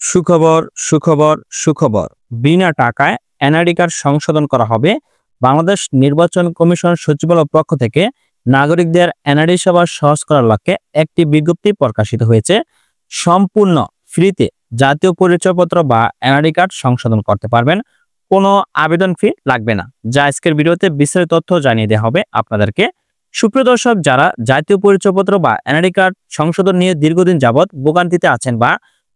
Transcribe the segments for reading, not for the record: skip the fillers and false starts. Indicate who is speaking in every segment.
Speaker 1: সুখবর সুখবর সুখবর বিনা টাকায় এনআইডি কার্ড সংশোধন করা হবে। বাংলাদেশ নির্বাচন কমিশন সচিবালয়ের পক্ষ থেকে নাগরিকদের এনআইডি সেবা সহজ করার লক্ষ্যে একটি বিজ্ঞপ্তি প্রকাশিত হয়েছে। সম্পূর্ণ ফ্রিতে জাতীয় পরিচয়পত্র বা এনআইডি কার্ড সংশোধন করতে পারবেন, কোনো আবেদন ফি লাগবে না। যা আজকের ভিডিওতে বিস্তারিত তথ্য জানিয়ে দেওয়া হবে আপনাদেরকে। সুপ্রিয় দর্শক, যারা জাতীয় পরিচয়পত্র বা এনআইডি কার্ড সংশোধন নিয়ে দীর্ঘদিন যাবৎ ভোগান্তিতে আছেন বা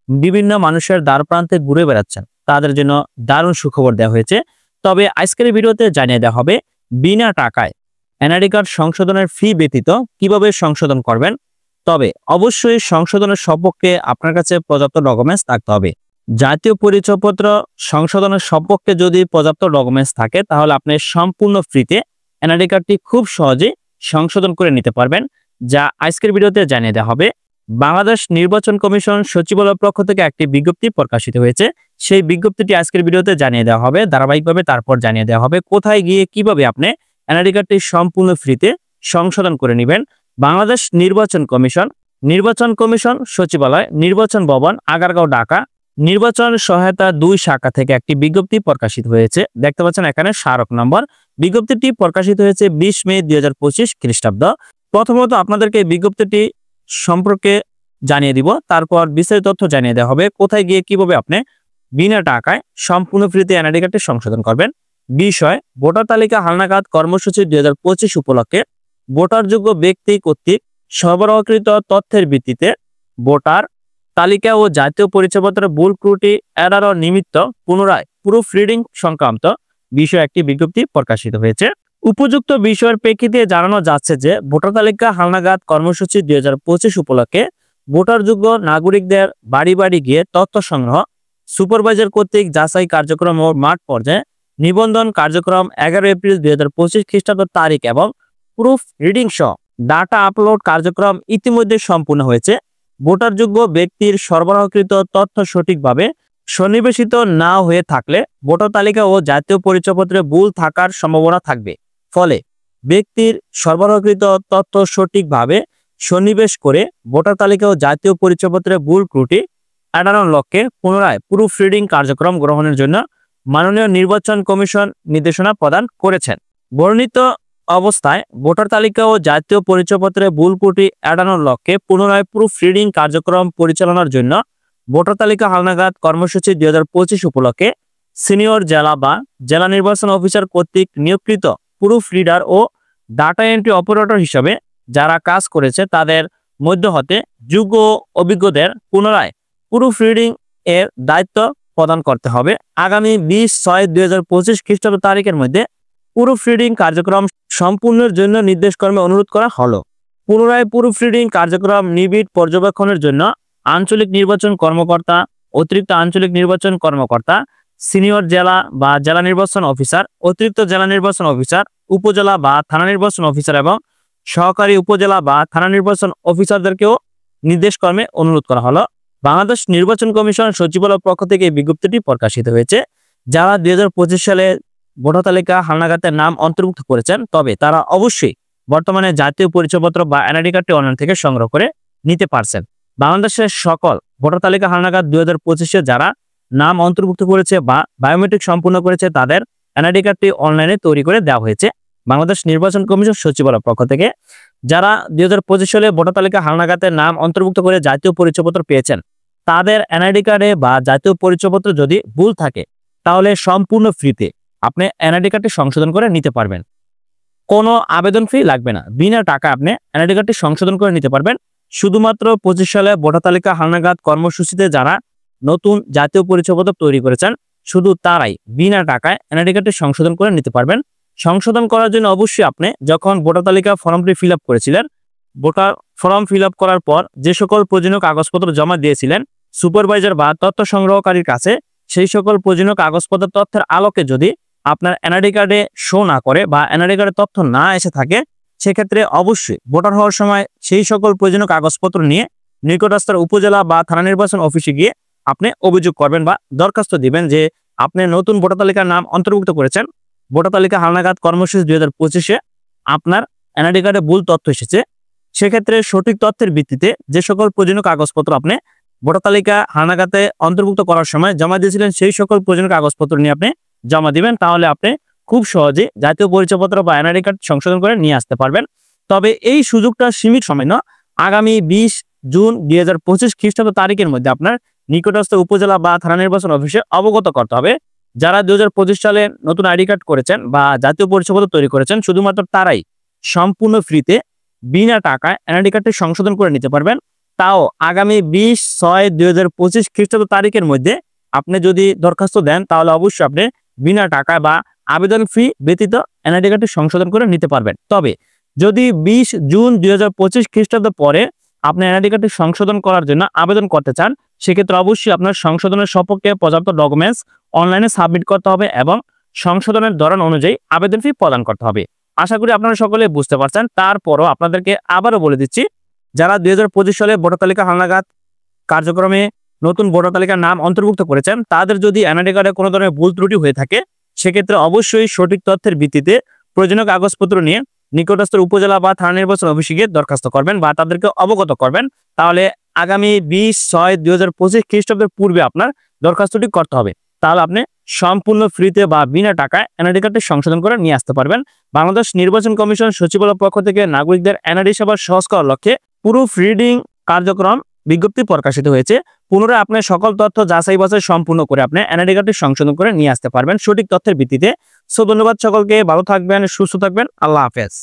Speaker 1: বিভিন্ন মানুষের দ্বার প্রান্তে ঘুরে বেড়াচ্ছেন, তাদের জন্য দারুণ সুখবর দেওয়া হয়েছে। তবে আজকের ভিডিওতে জানিয়ে দেওয়া হবে বিনা টাকায় এনআইডি কার্ড সংশোধনের ফি ব্যতীত কিভাবে সংশোধন করবেন। তবে অবশ্যই সংশোধনের সপক্ষে আপনার কাছে পর্যাপ্ত ডকুমেন্টস থাকতে হবে। জাতীয় পরিচয়পত্র সংশোধনের সপক্ষে যদি পর্যাপ্ত ডকুমেন্টস থাকে, তাহলে আপনি সম্পূর্ণ ফ্রিতে এনআইডি কার্ডটি খুব সহজেই সংশোধন করে নিতে পারবেন, যা আজকের ভিডিওতে জানিয়ে দেওয়া হবে। বাংলাদেশ নির্বাচন কমিশন সচিবালয়ের পক্ষ থেকে একটি বিজ্ঞপ্তি প্রকাশিত হয়েছে। সেই বিজ্ঞপ্তিটি আজকের ভিডিওতে জানিয়ে দেওয়া হবে ধারাবাহিকভাবে। তারপর জানিয়ে দেওয়া হবে কোথায় গিয়ে কিভাবে আপনি এনআইডি কার্ডটি সম্পূর্ণ ফ্রিতে সংশোধন করে নেবেন। বাংলাদেশ নির্বাচন কমিশন সচিবালয়, নির্বাচন ভবন, আগারগাঁও, ঢাকা, নির্বাচন সহায়তা 2 শাখা থেকে একটি বিজ্ঞপ্তি প্রকাশিত হয়েছে। দেখতে পাচ্ছেন এখানে স্মারক নম্বর। বিজ্ঞপ্তিটি প্রকাশিত হয়েছে 20 মে 2025 খ্রিস্টাব্দ। প্রথমত আপনাদেরকে বিজ্ঞপ্তিটি সম্পর্কে জানিয়ে দিব, তারপর বিস্তারিত তথ্য জানিয়ে দেওয়া হবে কোথায় গিয়ে কিভাবে আপনি বিনা টাকায় সম্পূর্ণ ফ্রিতে এনআইডি কার্ডটি সংশোধন করবেন। বিষয়: ভোটার তালিকা হালনাগাদ কর্মসূচি 2025 উপলক্ষে ভোটারযোগ্য ব্যক্তি কর্তৃক সরবরাহকৃত তথ্যের ভিত্তিতে ভোটার তালিকা ও জাতীয় পরিচয়পত্রের ভুল ত্রুটি এড়ানোর নিমিত্ত পুনরায় প্রুফ রিডিং সংক্রান্ত বিষয়ে একটি বিজ্ঞপ্তি প্রকাশিত হয়েছে। উপযুক্ত বিষয়ের প্রেক্ষিতে জানানো যাচ্ছে যে ভোটার তালিকা হালনাগাদ কর্মসূচি 2025 উপলক্ষে ভোটারযোগ্য নাগরিকদের বাড়ি বাড়ি গিয়ে তথ্য সংগ্রহ, সুপারভাইজার কর্তৃক যাচাই কার্যক্রম ও মাঠ পর্যায়ে নিবন্ধন কার্যক্রম 11 এপ্রিল 2025 খ্রিস্টাব্দ তারিখ এবং প্রুফ রিডিং সহ ডাটা আপলোড কার্যক্রম ইতিমধ্যে সম্পূর্ণ হয়েছে। ভোটারযোগ্য ব্যক্তির সরবরাহকৃত তথ্য সঠিকভাবে সন্নিবেশিত না হয়ে থাকলে ভোটার তালিকা ও জাতীয় পরিচয়পত্রে ভুল থাকার সম্ভাবনা থাকবে। ফলে ব্যক্তির সরবরাহকৃত তথ্য সঠিকভাবে সন্নিবেশ করে ভোটার তালিকা ও জাতীয় পরিচয়পত্রে ভুল ত্রুটি এড়ানোর লক্ষ্যে পুনরায় প্রুফ রিডিং কার্যক্রম গ্রহণের জন্য মাননীয় নির্বাচন কমিশন নির্দেশনা প্রদান করেছেন। বর্ণিত অবস্থায় ভোটার তালিকা ও জাতীয় পরিচয়পত্রে ভুল ত্রুটি এড়ানোর লক্ষ্যে পুনরায় প্রুফ রিডিং কার্যক্রম পরিচালনার জন্য ভোটার তালিকা হালনাগাদ কর্মসূচি 2025 উপলক্ষে সিনিয়র জেলা বা জেলা নির্বাচন অফিসার কর্তৃক নিয়োগকৃত প্রুফ রিডার ও ডাটা এন্ট্রি অপারেটর হিসেবে যারা কাজ করেছে তাদের মধ্য হতে যোগ্য অভিজ্ঞদের পুনরায় প্রুফ রিডিং এর দায়িত্ব প্রদান করতে হবে। আগামী 20/6/2025 খ্রিস্টাব্দ তারিখের মধ্যে প্রুফ রিডিং কার্যক্রম সম্পূর্ণের জন্য নির্দেশক্রমে অনুরোধ করা হলো। পুনরায় প্রুফ রিডিং কার্যক্রম নিবিড় পর্যবেক্ষণের জন্য আঞ্চলিক নির্বাচন কর্মকর্তা, অতিরিক্ত আঞ্চলিক নির্বাচন কর্মকর্তা, সিনিয়র জেলা বা জেলা নির্বাচন অফিসার, অতিরিক্ত জেলা নির্বাচন অফিসার, উপজেলা বা থানা নির্বাচন অফিসার এবং সহকারী উপজেলা বা থানা নির্বাচন অফিসারদেরকেও নির্দেশক্রমে অনুরোধ করা হলো। বাংলাদেশ নির্বাচন কমিশন সচিবালয়ের পক্ষ থেকে এই বিজ্ঞপ্তিটি প্রকাশিত হয়েছে। যারা 2025 সালে ভোটার তালিকা হালনাগাদের নাম অন্তর্ভুক্ত করেছেন, তবে তারা অবশ্যই বর্তমানে জাতীয় পরিচয়পত্র বা এনআইডি কার্ডটি অনলাইন থেকে সংগ্রহ করে নিতে পারছেন। বাংলাদেশের সকল ভোটার তালিকা হালনাগাদ 2025-এ যারা নাম অন্তর্ভুক্ত করেছে বা বায়োমেট্রিক সম্পূর্ণ করেছে, তাদের এনআইডি কার্ডটি অনলাইনে তৈরি করে দেওয়া হয়েছে বাংলাদেশ নির্বাচন কমিশন সচিবালয়ের পক্ষ থেকে। যারা 2025 সালে ভোটার তালিকা হালনাগাদের নাম অন্তর্ভুক্ত করে জাতীয় পরিচয়পত্র পেয়েছেন, তাদের এনআইডি কার্ডে বা জাতীয় পরিচয়পত্র যদি ভুল থাকে, তাহলে সম্পূর্ণ ফ্রিতে আপনি এনআইডি কার্ডটি সংশোধন করে নিতে পারবেন, কোনো আবেদন ফি লাগবে না। বিনা টাকা আপনি এনআইডি কার্ডটি সংশোধন করে নিতে পারবেন। শুধুমাত্র 25 সালে ভোটার তালিকা হালনাগাদ কর্মসূচিতে যারা নতুন জাতীয় পরিচয়পত্র তৈরি করেছেন, শুধু তারাই বিনা টাকায় এনআইডি কার্ডটি সংশোধন করে নিতে পারবেন। সংশোধন করার জন্য অবশ্যই আপনি যখন ভোটার তালিকা ফর্মটি ফিল আপ করেছিলেন, ভোটার ফর্ম ফিল আপ করার পর যে সকল প্রয়োজনীয় কাগজপত্র জমা দিয়েছিলেন সুপারভাইজার বা তথ্য সংগ্রহকারীর কাছে, সেই সকল প্রয়োজনীয় কাগজপত্র তথ্যের আলোকে যদি আপনার এনআইডি কার্ডে শো না করে বা এনআইডি কার্ডে তথ্য না এসে থাকে, সেক্ষেত্রে অবশ্যই ভোটার হওয়ার সময় সেই সকল প্রয়োজনীয় কাগজপত্র নিয়ে নিকটস্থ উপজেলা বা থানা নির্বাচন অফিসে গিয়ে আপনি অভিযোগ করবেন বা দরখাস্ত দিবেন যে আপনি নতুন ভোটার তালিকার নাম অন্তর্ভুক্ত করেছেন, ভোটার তালিকা হালনাগাদ কর্মসূচি 2025-এ আপনার এনআইডি কার্ডে ভুল তথ্য এসেছে। সেক্ষেত্রে সঠিক তথ্যের ভিত্তিতে যে সকল প্রয়োজনীয় কাগজপত্র আপনি ভোটার তালিকা হালনাগাদে অন্তর্ভুক্ত করার সময় জমা দিয়েছিলেন সেই সকল প্রয়োজনীয় কাগজপত্র নিয়ে আপনি জমা দিবেন। তাহলে আপনি খুব সহজে জাতীয় পরিচয়পত্র বা এনআইডি কার্ড সংশোধন করে নিয়ে আসতে পারবেন। তবে এই সুযোগটা সীমিত সময় না, আগামী 20 জুন 2025 খ্রিস্টাব্দ তারিখের মধ্যে আপনার নিকটস্থ উপজেলা বা থানা নির্বাচন অফিসে অবগত করতে হবে। যারা 2025 সালে নতুন আইডি কার্ড করেছেন বা জাতীয় পরিচয়পত্র তৈরি করেছেন, শুধুমাত্র তারাই সম্পূর্ণ ফ্রিতে বিনা টাকায় এনআইডি কার্ডটি সংশোধন করে নিতে পারবেন। তাও আগামী 20/6/2025 খ্রিস্টাব্দ তারিখের মধ্যে আপনি যদি দরখাস্ত দেন, তাহলে অবশ্যই আপনি বিনা টাকায় বা আবেদন ফি ব্যতীত এনআইডি কার্ডটি সংশোধন করে নিতে পারবেন। তবে যদি 20 জুন 2025 খ্রিস্টাব্দ পরে আপনি এনআইডি কার্ডটি সংশোধন করার জন্য আবেদন করতে চান, সেক্ষেত্রে অবশ্যই আপনার সংশোধনের সপক্ষে পর্যাপ্ত ডকুমেন্টস অনলাইনে সাবমিট করতে হবে এবং সংশোধনের ধরন অনুযায়ী আবেদন ফি প্রদান করতে হবে। আশা করি আপনারা সকলে বুঝতে পারছেন। তারপরও আপনাদেরকে আবারও বলে দিচ্ছি, যারা 2025 সালে ভোটার তালিকা হালনাগাদ কার্যক্রমে নতুন ভোটার তালিকার নাম অন্তর্ভুক্ত করেছেন, তাদের যদি এনআইডি কার্ডে কোনো ধরনের ভুল ত্রুটি হয়ে থাকে, সেক্ষেত্রে অবশ্যই সঠিক তথ্যের ভিত্তিতে প্রয়োজনীয় কাগজপত্র নিয়ে নিকটস্থ উপজেলা বা থানা নির্বাচন অফিসে গিয়ে দরখাস্ত করবেন বা তাদেরকে অবগত করবেন। তাহলে আগামী 20/6/2025 খ্রিস্টাব্দের পূর্বে আপনার দরখাস্তটি করতে হবে। তাহলে আপনি সম্পূর্ণ ফ্রিতে বা বিনা টাকায় এনআইডি কার্ডটি সংশোধন করে নিয়ে আসতে পারবেন। বাংলাদেশ নির্বাচন কমিশন সচিবালয়ের পক্ষ থেকে নাগরিকদের এনআইডি সেবা সহজ করার লক্ষ্যে প্রুফ রিডিং কার্যক্রম বিজ্ঞপ্তি প্রকাশিত হয়েছে। পুনরায় আপনি সকল তথ্য যাচাই বাছাই সম্পূর্ণ করে আপনি এনআইডি কার্ডটি সংশোধন করে নিয়ে আসতে পারবেন সঠিক তথ্যের ভিত্তিতে। ধন্যবাদ সকলকে, ভালো থাকবেন, সুস্থ থাকবেন, আল্লাহ হাফেজ।